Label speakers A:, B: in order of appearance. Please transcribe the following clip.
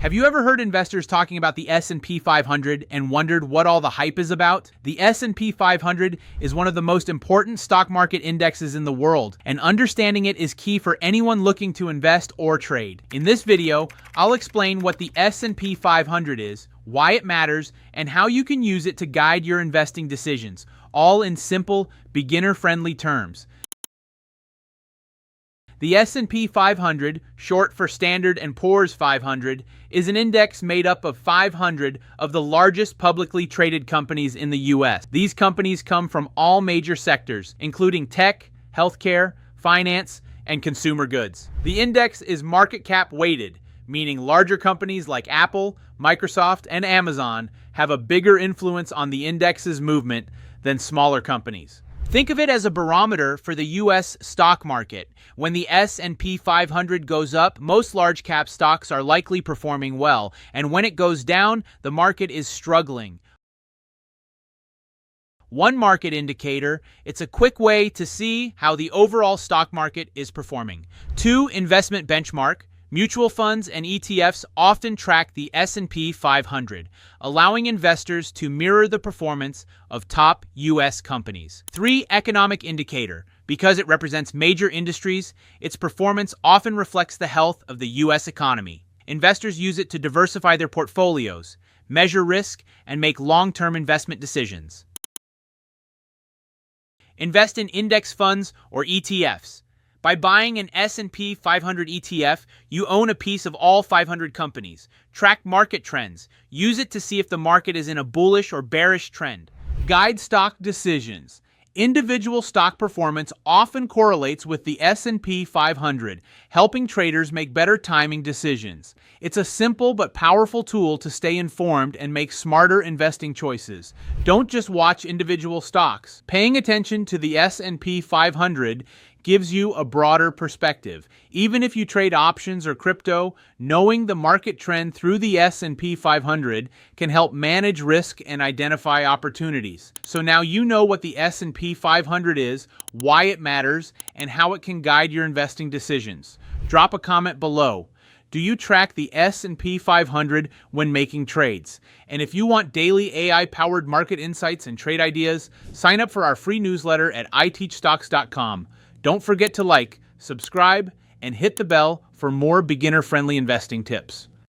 A: Have you ever heard investors talking about the S&P 500 and wondered what all the hype is about? The S&P 500 is one of the most important stock market indexes in the world, and understanding it is key for anyone looking to invest or trade. In this video, I'll explain what the S&P 500 is, why it matters, and how you can use it to guide your investing decisions, all in simple, beginner-friendly terms. The S&P 500, short for Standard & Poor's 500, is an index made up of 500 of the largest publicly traded companies in the U.S. These companies come from all major sectors, including tech, healthcare, finance, and consumer goods. The index is market cap weighted, meaning larger companies like Apple, Microsoft, and Amazon have a bigger influence on the index's movement than smaller companies. Think of it as a barometer for the U.S. stock market. When the S&P 500 goes up, most large cap stocks are likely performing well, and when it goes down, the market is struggling. One market indicator, it's a quick way to see how the overall stock market is performing. 2. Investment benchmark. Mutual funds and ETFs often track the S&P 500, allowing investors to mirror the performance of top U.S. companies. 3. Economic indicator. Because it represents major industries, its performance often reflects the health of the U.S. economy. Investors use it to diversify their portfolios, measure risk, and make long-term investment decisions. Invest in index funds or ETFs. By buying an S&P 500 ETF, you own a piece of all 500 companies. Track market trends. Use it to see if the market is in a bullish or bearish trend. Guide stock decisions. Individual stock performance often correlates with the S&P 500, helping traders make better timing decisions. It's a simple but powerful tool to stay informed and make smarter investing choices. Don't just watch individual stocks. Paying attention to the S&P 500 gives you a broader perspective. Even if you trade options or crypto, knowing the market trend through the S&P 500 can help manage risk and identify opportunities. So now you know what the S&P 500 is, why it matters, and how it can guide your investing decisions. Drop a comment below. Do you track the S&P 500 when making trades? And if you want daily AI-powered market insights and trade ideas, sign up for our free newsletter at ITeachStocks.com. Don't forget to like, subscribe, and hit the bell for more beginner-friendly investing tips.